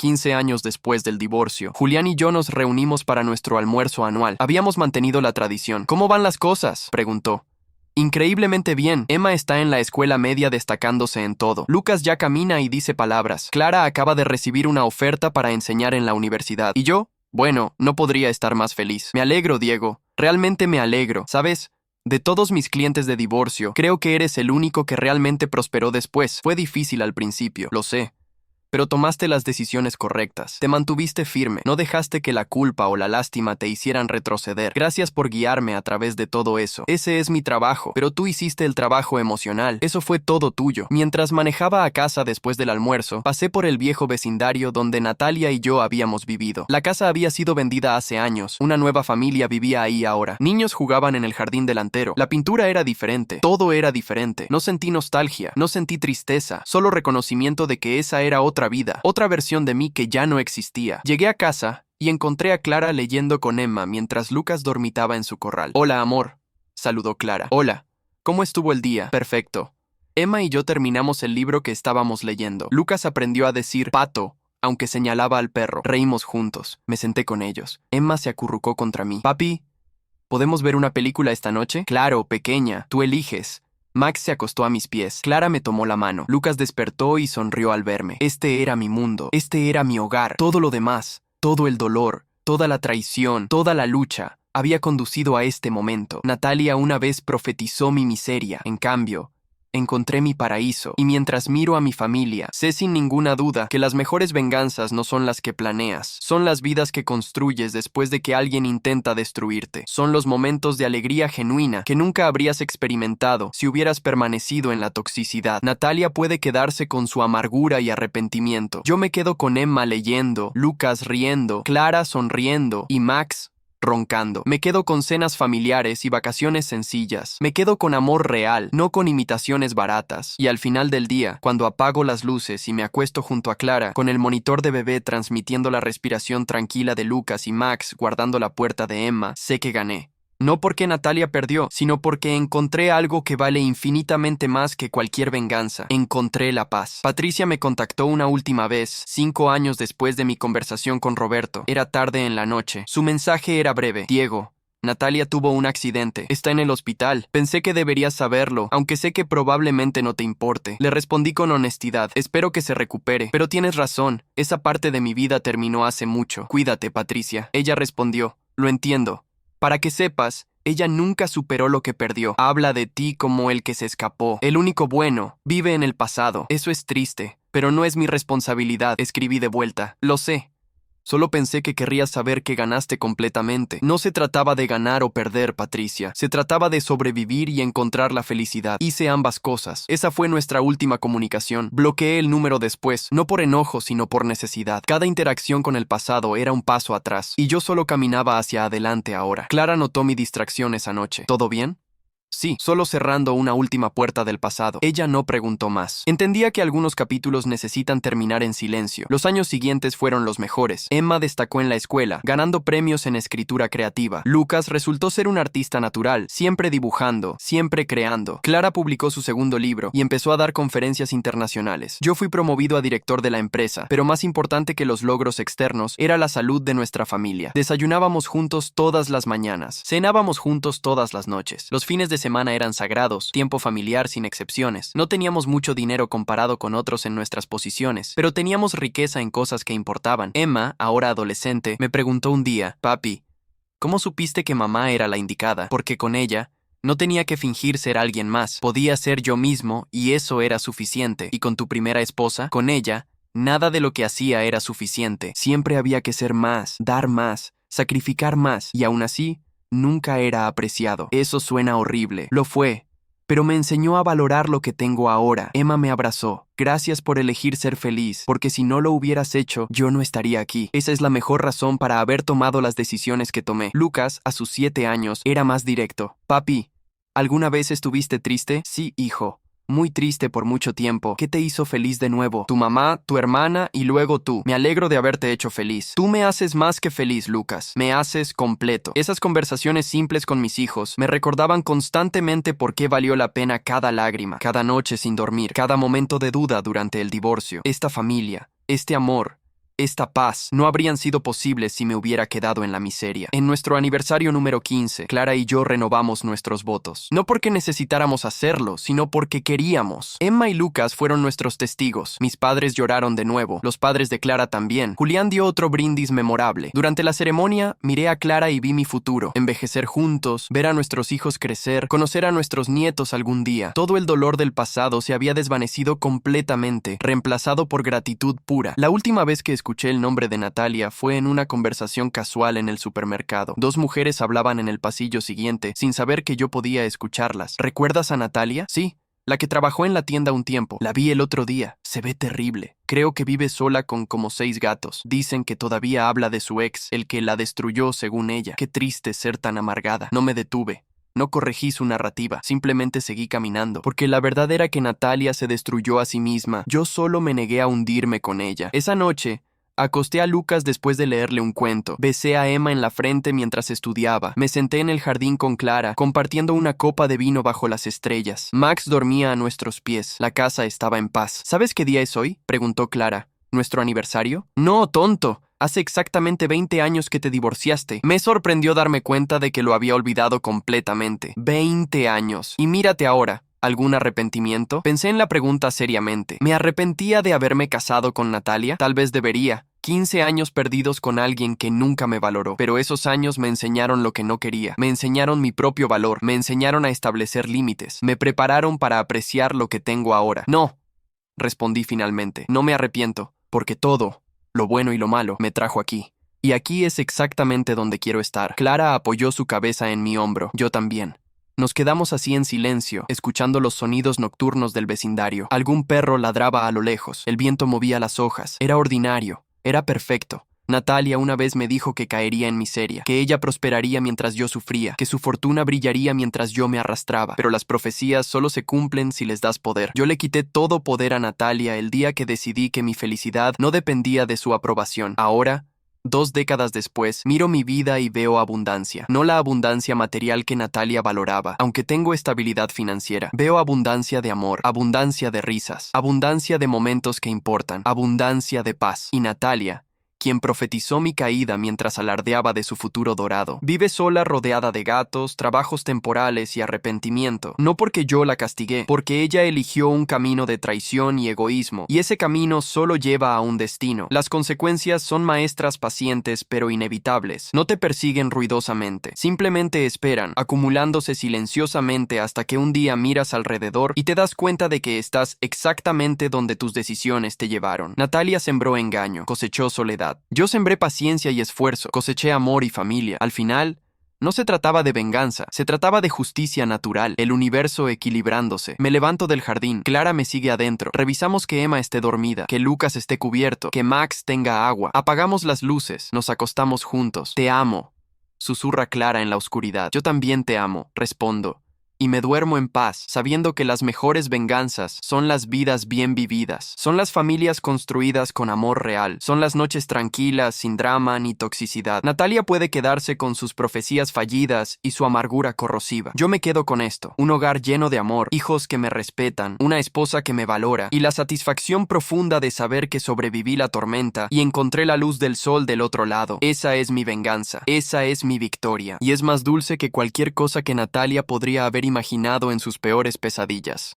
15 años después del divorcio, Julián y yo nos reunimos para nuestro almuerzo anual. Habíamos mantenido la tradición. ¿Cómo van las cosas?, preguntó. Increíblemente bien. Emma está en la escuela media destacándose en todo. Lucas ya camina y dice palabras. Clara acaba de recibir una oferta para enseñar en la universidad. ¿Y yo? Bueno, no podría estar más feliz. Me alegro, Diego. Realmente me alegro. ¿Sabes? De todos mis clientes de divorcio, creo que eres el único que realmente prosperó después. Fue difícil al principio, lo sé. Pero tomaste las decisiones correctas. Te mantuviste firme. No dejaste que la culpa o la lástima te hicieran retroceder. Gracias por guiarme a través de todo eso. Ese es mi trabajo, pero tú hiciste el trabajo emocional. Eso fue todo tuyo. Mientras manejaba a casa después del almuerzo, pasé por el viejo vecindario donde Natalia y yo habíamos vivido. La casa había sido vendida hace años. Una nueva familia vivía ahí ahora. Niños jugaban en el jardín delantero. La pintura era diferente. Todo era diferente. No sentí nostalgia. No sentí tristeza. Solo reconocimiento de que esa era otra vida, otra versión de mí que ya no existía. Llegué a casa y encontré a Clara leyendo con Emma mientras Lucas dormitaba en su corral. Hola, amor, saludó Clara. Hola, ¿cómo estuvo el día? Perfecto. Emma y yo terminamos el libro que estábamos leyendo. Lucas aprendió a decir pato, aunque señalaba al perro. Reímos juntos. Me senté con ellos. Emma se acurrucó contra mí. Papi, ¿podemos ver una película esta noche? Claro, pequeña, tú eliges. Max se acostó a mis pies. Clara me tomó la mano. Lucas despertó y sonrió al verme. Este era mi mundo. Este era mi hogar. Todo lo demás, todo el dolor, toda la traición, toda la lucha, había conducido a este momento. Natalia una vez profetizó mi miseria. En cambio, encontré mi paraíso, y mientras miro a mi familia, sé sin ninguna duda que las mejores venganzas no son las que planeas, son las vidas que construyes después de que alguien intenta destruirte. Son los momentos de alegría genuina que nunca habrías experimentado si hubieras permanecido en la toxicidad. Natalia puede quedarse con su amargura y arrepentimiento. Yo me quedo con Emma leyendo, Lucas riendo, Clara sonriendo y Max roncando. Me quedo con cenas familiares y vacaciones sencillas. Me quedo con amor real, no con imitaciones baratas. Y al final del día, cuando apago las luces y me acuesto junto a Clara, con el monitor de bebé transmitiendo la respiración tranquila de Lucas y Max guardando la puerta de Emma, sé que gané. No porque Natalia perdió, sino porque encontré algo que vale infinitamente más que cualquier venganza. Encontré la paz. Patricia me contactó una última vez, 5 años después de mi conversación con Roberto. Era tarde en la noche. Su mensaje era breve. Diego, Natalia tuvo un accidente. Está en el hospital. Pensé que deberías saberlo, aunque sé que probablemente no te importe. Le respondí con honestidad. Espero que se recupere. Pero tienes razón. Esa parte de mi vida terminó hace mucho. Cuídate, Patricia. Ella respondió. Lo entiendo. Para que sepas, ella nunca superó lo que perdió. Habla de ti como el que se escapó. El único bueno. Vive en el pasado. Eso es triste, pero no es mi responsabilidad. Escribí de vuelta. Lo sé. Solo pensé que querrías saber que ganaste completamente. No se trataba de ganar o perder, Patricia. Se trataba de sobrevivir y encontrar la felicidad. Hice ambas cosas. Esa fue nuestra última comunicación. Bloqueé el número después, no por enojo, sino por necesidad. Cada interacción con el pasado era un paso atrás, y yo solo caminaba hacia adelante ahora. Clara notó mi distracción esa noche. ¿Todo bien? Sí, solo cerrando una última puerta del pasado. Ella no preguntó más. Entendía que algunos capítulos necesitan terminar en silencio. Los años siguientes fueron los mejores. Emma destacó en la escuela, ganando premios en escritura creativa. Lucas resultó ser un artista natural, siempre dibujando, siempre creando. Clara publicó su segundo libro y empezó a dar conferencias internacionales. Yo fui promovido a director de la empresa, pero más importante que los logros externos era la salud de nuestra familia. Desayunábamos juntos todas las mañanas. Cenábamos juntos todas las noches. Los fines de semana eran sagrados, tiempo familiar sin excepciones. No teníamos mucho dinero comparado con otros en nuestras posiciones, pero teníamos riqueza en cosas que importaban. Emma, ahora adolescente, me preguntó un día: «Papi, ¿cómo supiste que mamá era la indicada? Porque con ella no tenía que fingir ser alguien más. Podía ser yo mismo y eso era suficiente. Y con tu primera esposa, con ella, nada de lo que hacía era suficiente. Siempre había que ser más, dar más, sacrificar más, y aún así nunca era apreciado». Eso suena horrible. Lo fue, pero me enseñó a valorar lo que tengo ahora. Emma me abrazó. «Gracias por elegir ser feliz, porque si no lo hubieras hecho, yo no estaría aquí. Esa es la mejor razón para haber tomado las decisiones que tomé». Lucas, a sus 7 años, era más directo. «Papi, ¿alguna vez estuviste triste?» «Sí, hijo. Muy triste por mucho tiempo. ¿Qué te hizo feliz de nuevo? Tu mamá, tu hermana y luego tú. Me alegro de haberte hecho feliz. Tú me haces más que feliz, Lucas. Me haces completo». Esas conversaciones simples con mis hijos me recordaban constantemente por qué valió la pena cada lágrima, cada noche sin dormir, cada momento de duda durante el divorcio. Esta familia, este amor, esta paz no habrían sido posibles si me hubiera quedado en la miseria. En nuestro aniversario número 15, Clara y yo renovamos nuestros votos. No porque necesitáramos hacerlo, sino porque queríamos. Emma y Lucas fueron nuestros testigos. Mis padres lloraron de nuevo. Los padres de Clara también. Julián dio otro brindis memorable. Durante la ceremonia, miré a Clara y vi mi futuro. Envejecer juntos, ver a nuestros hijos crecer, conocer a nuestros nietos algún día. Todo el dolor del pasado se había desvanecido completamente, reemplazado por gratitud pura. La última vez que escuché el nombre de Natalia fue en una conversación casual en el supermercado. Dos mujeres hablaban en el pasillo siguiente, sin saber que yo podía escucharlas. ¿Recuerdas a Natalia? Sí, la que trabajó en la tienda un tiempo. La vi el otro día. Se ve terrible. Creo que vive sola con como 6 gatos. Dicen que todavía habla de su ex, el que la destruyó según ella. Qué triste ser tan amargada. No me detuve. No corregí su narrativa, simplemente seguí caminando, porque la verdad era que Natalia se destruyó a sí misma. Yo solo me negué a hundirme con ella. Esa noche acosté a Lucas después de leerle un cuento. Besé a Emma en la frente mientras estudiaba. Me senté en el jardín con Clara, compartiendo una copa de vino bajo las estrellas. Max dormía a nuestros pies. La casa estaba en paz. ¿Sabes qué día es hoy?, preguntó Clara. ¿Nuestro aniversario? No, tonto. Hace exactamente 20 años que te divorciaste. Me sorprendió darme cuenta de que lo había olvidado completamente. 20 años. Y mírate ahora. ¿Algún arrepentimiento? Pensé en la pregunta seriamente. ¿Me arrepentía de haberme casado con Natalia? Tal vez debería. 15 años perdidos con alguien que nunca me valoró. Pero esos años me enseñaron lo que no quería. Me enseñaron mi propio valor. Me enseñaron a establecer límites. Me prepararon para apreciar lo que tengo ahora. No, respondí finalmente. No me arrepiento, porque todo, lo bueno y lo malo, me trajo aquí. Y aquí es exactamente donde quiero estar. Clara apoyó su cabeza en mi hombro. Yo también. Nos quedamos así en silencio, escuchando los sonidos nocturnos del vecindario. Algún perro ladraba a lo lejos. El viento movía las hojas. Era ordinario. Era perfecto. Natalia una vez me dijo que caería en miseria, que ella prosperaría mientras yo sufría, que su fortuna brillaría mientras yo me arrastraba. Pero las profecías solo se cumplen si les das poder. Yo le quité todo poder a Natalia el día que decidí que mi felicidad no dependía de su aprobación. Ahora, 2 décadas después, miro mi vida y veo abundancia. No la abundancia material que Natalia valoraba, aunque tengo estabilidad financiera. Veo abundancia de amor, abundancia de risas, abundancia de momentos que importan, abundancia de paz. Y Natalia, quien profetizó mi caída mientras alardeaba de su futuro dorado, vive sola rodeada de gatos, trabajos temporales y arrepentimiento. No porque yo la castigué, porque ella eligió un camino de traición y egoísmo, y ese camino solo lleva a un destino. Las consecuencias son maestras pacientes pero inevitables. No te persiguen ruidosamente, simplemente esperan, acumulándose silenciosamente hasta que un día miras alrededor y te das cuenta de que estás exactamente donde tus decisiones te llevaron. Natalia sembró engaño, cosechó soledad. verdad. Yo sembré paciencia y esfuerzo, coseché amor y familia. Al final, no se trataba de venganza, se trataba de justicia natural, el universo equilibrándose. Me levanto del jardín, Clara me sigue adentro. Revisamos que Emma esté dormida, que Lucas esté cubierto, que Max tenga agua. Apagamos las luces, nos acostamos juntos. Te amo, susurra Clara en la oscuridad. Yo también te amo, respondo. Y me duermo en paz, sabiendo que las mejores venganzas son las vidas bien vividas, son las familias construidas con amor real, son las noches tranquilas, sin drama ni toxicidad. Natalia puede quedarse con sus profecías fallidas y su amargura corrosiva. Yo me quedo con esto, un hogar lleno de amor, hijos que me respetan, una esposa que me valora y la satisfacción profunda de saber que sobreviví la tormenta y encontré la luz del sol del otro lado. Esa es mi venganza, esa es mi victoria, y es más dulce que cualquier cosa que Natalia podría haber imaginado en sus peores pesadillas.